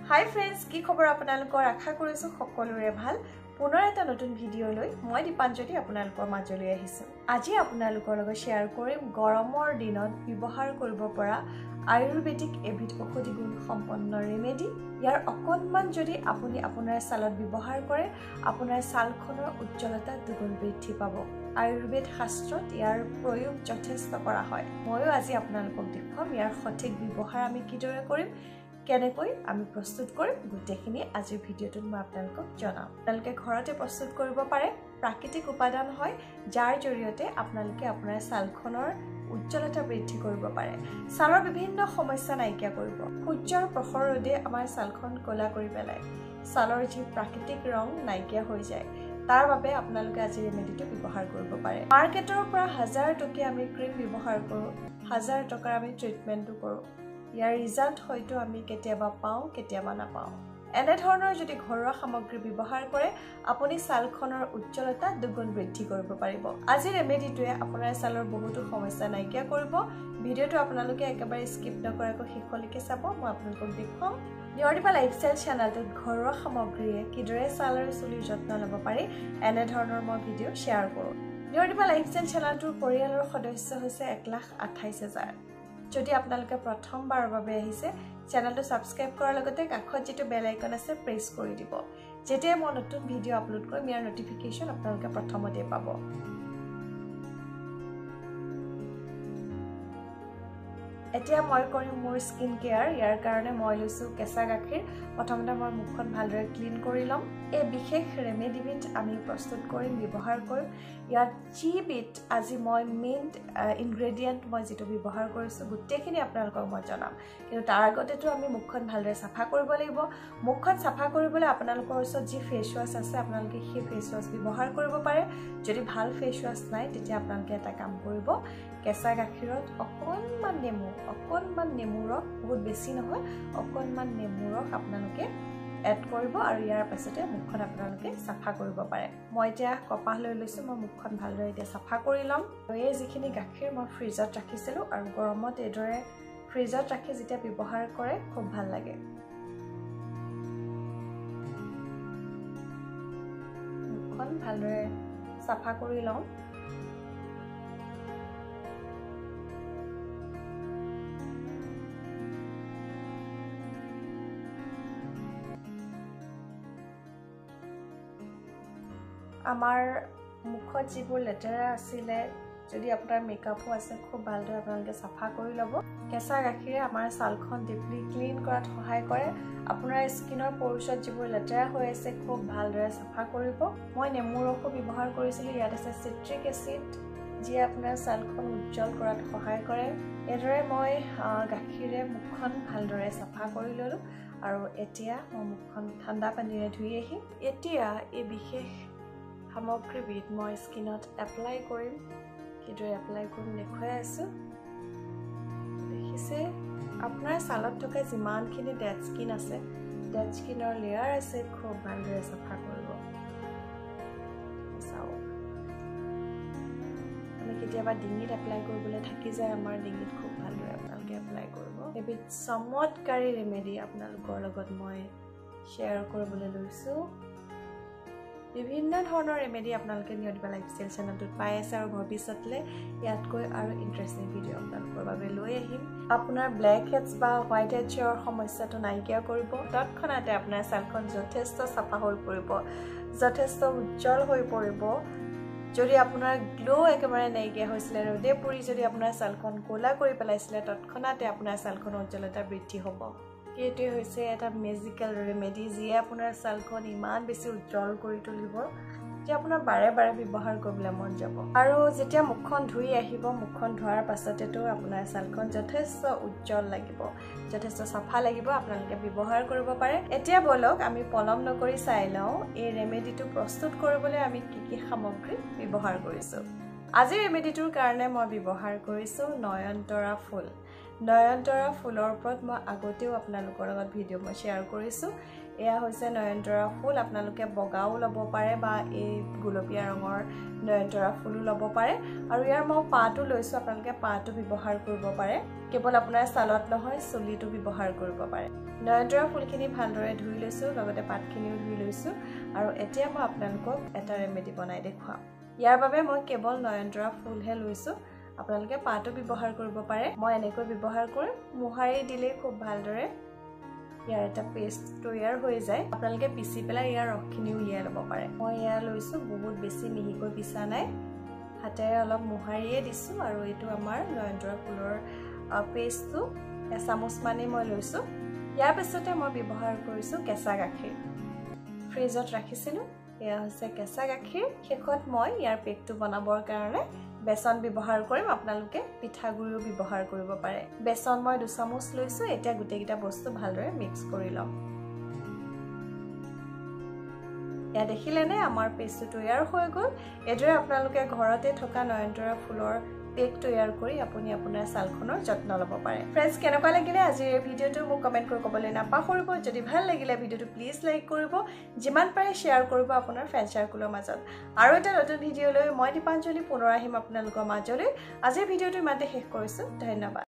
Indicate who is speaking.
Speaker 1: Hi friends, কি খবৰ আপোনালোকৰ আশা কৰিছো সকলোৰে ভাল পুনৰ এটা নতুন ভিডিও লৈ মই দীপাঞ্জলি আপোনালোকৰ মাজলৈ আহিছো আজি আপোনালোকৰ লগত শেয়াৰ কৰিম গৰমৰ দিনত ব্যৱহাৰ কৰিব পৰা আয়ুৰ্বেদিক এবিধ ঔষধি গুণ সম্পন্ন ৰেমেডি ইয়াৰ অকনমান যদি আপুনি আপোনাৰ ছালত ব্যৱহাৰ কৰে আপোনাৰ ছালখনৰ উজ্জ্বলতা দুগুণ বৃদ্ধি পাব আয়ুৰ্বেদ শাস্ত্ৰত ইয়াৰ প্ৰয়োগ যথেষ্ট কৰা হয় ময়ো আজি আপোনালোকক দেখুৱাম ইয়াৰ সঠিক ব্যৱহাৰ আমি কিদৰে কৰিম কেনেকৈ আমি প্ৰস্তুত কৰিম গুটেখিনি আজিৰ ভিডিওটোত মই আপোনালোকক জনাম আপোনালোকে ঘৰতে প্ৰস্তুত কৰিব পাৰে প্ৰাকৃতিক উপাদান হয় যাৰ জৰিয়তে আপোনালোকে আপোনাৰ ছালখনৰ উজ্জ্বলতা বৃদ্ধি কৰিব পাৰে ছালৰ বিভিন্ন সমস্যা নাইকিয়া কৰিব সূৰ্যৰ প্ৰখৰ ৰ'দে আমাৰ ছালখন ক'লা কৰি পেলায় ছালৰ যি প্ৰাকৃতিক ৰং নাইকিয়া হৈ যায় তাৰ বাবে আপোনালোকে আজি ৰেমেডিটো ব্যৱহাৰ কৰিব পাৰে মাৰ্কেটৰ পৰা 1000 টকীয়া আমি ক্ৰীম ব্যৱহাৰ কৰো 1000 টকাৰ আমি ট্ৰিটমেন্টটো কৰো ইয়াৰ ৰিজাল্ট হয়তো আমি কেতিয়াবা পাও কেতিয়াবা নাপাও এনে ধৰণৰ যদি ঘৰুৱা সামগ্ৰী ব্যৱহাৰ কৰে আপুনি ছালখনৰ উজ্জ্বলতা দুগুণ বৃদ্ধি কৰিব পাৰিব আজি ৰেমেডিটোৱে আপোনাৰ ছালৰ বহুতো সমস্যা নাইকিয়া কৰিব ভিডিওটো আপোনালোকে একেবাৰে স্কিপ নকৰাকৈ শেষলৈকে চাব মই আপোনালোকক দেখুৱাম নিয়ৰিবা লাইফষ্টাইল চেনেলটোত ঘৰুৱা সামগ্ৰীয়ে কিদৰে ছালৰ চুলিৰ যত্ন ল'ব পাৰি এনে ধৰণৰ মই ভিডিও শ্বেয়াৰ কৰোঁ নিয়ৰিবা লাইফষ্টাইল চেনেলটোৰ পৰিয়ালৰ সদস্য হৈছে 1,28,000 যদি আপোনালোকে প্ৰথমবাৰৰ বাবে আহিছে চেনেলটো সাবস্ক্ৰাইব কৰাৰ লগতে কাষত যেটো বেল আইকন আছে প্ৰেছ কৰি দিব যেতিয়া মই নতুন ভিডিও আপলোড কৰিম ইয়াৰ নটিফিকেশন আপোনালোকে প্ৰথমতে পাব এতিয়া মই কৰিম মোৰ স্কিন কেয়াৰ ইয়াৰ কাৰণে মই লৈছো কেঁচা গাখীৰ প্ৰথমতে মই মুখখন ভালদৰে ক্লিন কৰি লম এই বিশেষ ৰেমেডিবিট আমি প্ৰস্তুত কৰিম ব্যৱহাৰ কৰিম ইয়াত চিবিট আজি মই মেইন ইনগ্ৰেডিয়েন্ট মই যেটো ব্যৱহাৰ কৰিছো গুটেখিনি আপোনালোকক মই জনাম কিন্তু তাৰ আগতেটো আমি মুখখন ভালদৰে সাফা কৰিব লাগিব মুখখন সাফা কৰিবলৈ আপোনালোকৰ ওচৰত যি ফেস ওয়াশ আছে আপোনালোকে সেই ফেস ওয়াশ ব্যৱহাৰ কৰিব পাৰে যদি ভাল ফেস ওয়াশ নাই তেতিয়া আপোনালোকে এটা কাম কৰিব কেঁচা গাখীৰত অকনমান নেমু ৰস বহুত বেছি নহয় অকনমান নেমু ৰস আপোনালোকে এড কৰিব আৰু ইয়াৰ পাছতে মুখখন আপোনালোকে সাফা কৰিব পাৰে মই এতিয়া কপাহ লৈ লৈছো মই মুখখন ভালদৰে এতিয়া সাফা কৰি লম এই যিখিনি গাখীৰ মই ফ্ৰিজত ৰাখিছিলো আৰু গৰমত এদৰে ফ্ৰিজত ৰাখি যেতিয়া ব্যৱহাৰ কৰে খুব ভাল লাগে মুখখন ভালদৰে সাফা কৰি লম আমাৰ মুখত যিবোৰ লেতেৰা আছিল যদি আপোনাৰ মেকআপো আছে খুব ভালদৰে আপোনালোকে সাফা কৰি ল'ব কেঁচা গাখীৰে আমাৰ ছালখন ডিপলি ক্লিন কৰাত সহায় কৰে আপোনাৰ স্কিনৰ প'ৰছত যিবোৰ লেতেৰা হৈ আছে খুব ভালদৰে সাফা কৰিব মই নেমু ৰসো ব্যৱহাৰ কৰিছিলো ইয়াত আছে সিট্ৰিক এসিড যি আপোনাৰ ছালখন উজ্জ্বল কৰাত সহায় কৰে এদৰে মই গাখীৰে মুখখন ভালদৰে সাফা কৰি ললো আৰু এতিয়া মই মুখখন ঠাণ্ডা পানীৰে ধুই আহিম এতিয়া এই বিশেষ সামগ্ৰীবিধ মই স্কিনত এপ্লাই কৰিম কিদৰে এপ্লাই কৰিম দেখুৱাই আছো দেখিছে আপোনাৰ ছালত থকা যিমানখিনি ডেড স্কিন আছে ডেড স্কিনৰ লেয়াৰ আছে খুব ভালদৰে সাফা কৰিব চাওক আমি কেতিয়াবা ডিঙিত এপ্লাই কৰিবলৈ থাকি যায় আমাৰ ডিঙিত খুব ভালদৰে আপোনালোকে এপ্লাই কৰিব এবিধ চমৎকাৰী ৰেমেডি আপোনালোকৰ লগত মই শ্বেয়াৰ কৰিবলৈ লৈছো বিভিন্ন ধৰণৰ ৰেমেডি আপোনালোকে নিয়ৰিবা লাইফষ্টাইল চেনেলটোত পাই আছে আৰু ভৱিষ্যতলৈ ইয়াতকৈ আৰু ইন্টাৰেষ্টিং ভিডিও আপোনালোকৰ বাবে লৈ আহিম আপোনাৰ ব্লেক হেডছ বা হোৱাইট হেডছৰ সমস্যাটো নাইকিয়া কৰিব তৎক্ষণাতে আপোনাৰ ছালখন যথেষ্ট চাফা হৈ পৰিব যথেষ্ট উজ্জ্বল হৈ পৰিব যদি আপোনাৰ গ্লো একেবাৰে নাইকিয়া হৈছিল ৰ'দে পৰি যদি আপোনাৰ ছালখন ক'লা কৰি পেলাইছিল তৎক্ষণাতে আপোনাৰ ছালখনৰ উজ্জ্বলতা বৃদ্ধি হ'ব এটো হৈছে এটা মেজিক্যাল ৰেমেডি যি আপোনাৰ ছালখন ইমান বেছি উজ্জ্বল কৰি তুলিব যে আপোনাৰ বাৰে বাৰে ব্যৱহাৰ কৰিবলৈ মন যাব আৰু যেতিয়া মুখখন ধুই আহিব মুখখন ধোৱাৰ পাছতেতো আপোনাৰ ছালখন যথেষ্ট উজ্জ্বল লাগিব যথেষ্ট সাফা লাগিব আপোনালোকে ব্যৱহাৰ কৰিব পাৰে এতিয়া বলক আমি পলম নকৰি চাই লওঁ এই ৰেমেডিটো প্ৰস্তুত কৰিবলৈ আমি কি সামগ্ৰী ব্যৱহাৰ কৰিছো আজি ৰেমেডিটোৰ কাৰণে মই ব্যৱহাৰ কৰিছো নয়নতৰা ফুল নয়নতৰা ফুলৰ ওপৰত মই আগতেও আপোনালোকৰ লগত ভিডিঅ' মই শ্বেয়াৰ কৰিছোঁ এয়া হৈছে নয়নতৰা ফুল আপোনালোকে বগাও ল'ব পাৰে বা এই গুলপীয়া ৰঙৰ নয়নতৰা ফুলো ল'ব পাৰে আৰু ইয়াৰ মই পাতটো লৈছোঁ আপোনালোকে পাতটো ব্যৱহাৰ কৰিব পাৰে কেৱল আপোনাৰ ছালত নহয় চুলিটো ব্যৱহাৰ কৰিব পাৰে নয়নতৰা ফুলখিনি ভালদৰে ধুই লৈছোঁ লগতে পাতখিনিও ধুই লৈছোঁ আৰু এতিয়া মই আপোনালোকক এটা ৰেমেডি বনাই দেখুৱাম ইয়াৰ বাবে মই কেৱল নয়নতৰা ফুলহে লৈছোঁ আপোনালোকে পাতটো ব্যৱহাৰ কৰিব পাৰে মই এনেকৈ ব্যৱহাৰ কৰিম মোহাৰি দিলে খুব ভালদৰে ইয়াৰ এটা পেষ্ট তৈয়াৰ হৈ যায় আপোনালোকে পিচি পেলাই ইয়াৰ ৰসখিনি উলিয়াই ল'ব পাৰে মই ইয়াৰ লৈছোঁ বহুত বেছি মিহিকৈ পিছা নাই হাতেৰে অলপ মোহাৰিয়ে দিছোঁ আৰু এইটো আমাৰ নয়নতৰা ফুলৰ পেষ্টটো এচামুচ মানে মই লৈছোঁ ইয়াৰ পিছতে মই ব্যৱহাৰ কৰিছোঁ কেঁচা গাখীৰ ফ্ৰিজত ৰাখিছিলোঁ এয়া হৈছে কেঁচা গাখীৰ শেষত মই ইয়াৰ পেকটো বনাবৰ কাৰণে বেসন ব্যৱহাৰ কৰিম আপোনালোকে পিঠাগুড়িও ব্যৱহাৰ কৰিব পাৰে বেসন মই 2 চামুচ লৈছো এতিয়া গুটেকিটা বস্তু ভালদৰে মিক্স কৰি লম ইয়া দেখিলেনে আমাৰ পেষ্টটো তৈয়াৰ হৈ গ'ল এদৰে আপোনালোকে ঘৰতে থকা নয়নতৰা ফুলৰ পেক তৈয়াৰ কৰি আপুনি আপোনাৰ ছালখনৰ যত্ন ল'ব পাৰে ফ্ৰেন্ডছ কেনেকুৱা লাগিলে আজিৰ এই ভিডিঅটো মোক কমেন্ট কৰি ক'বলৈ নাপাহৰিব যদি ভাল লাগিলে ভিডিঅটো প্লিজ লাইক কৰিব যিমান পাৰে শ্বেয়াৰ কৰিব আপোনাৰ ফ্ৰেন্ড সাৰ্কেলৰ মাজত আৰু এটা নতুন ভিডিঅ লৈ মই দীপাঞ্জলি পুনৰ আহিম আপোনালোকৰ মাজলৈ আজিৰ ভিডিঅটো ইমানতে শেষ কৰিছো ধন্যবাদ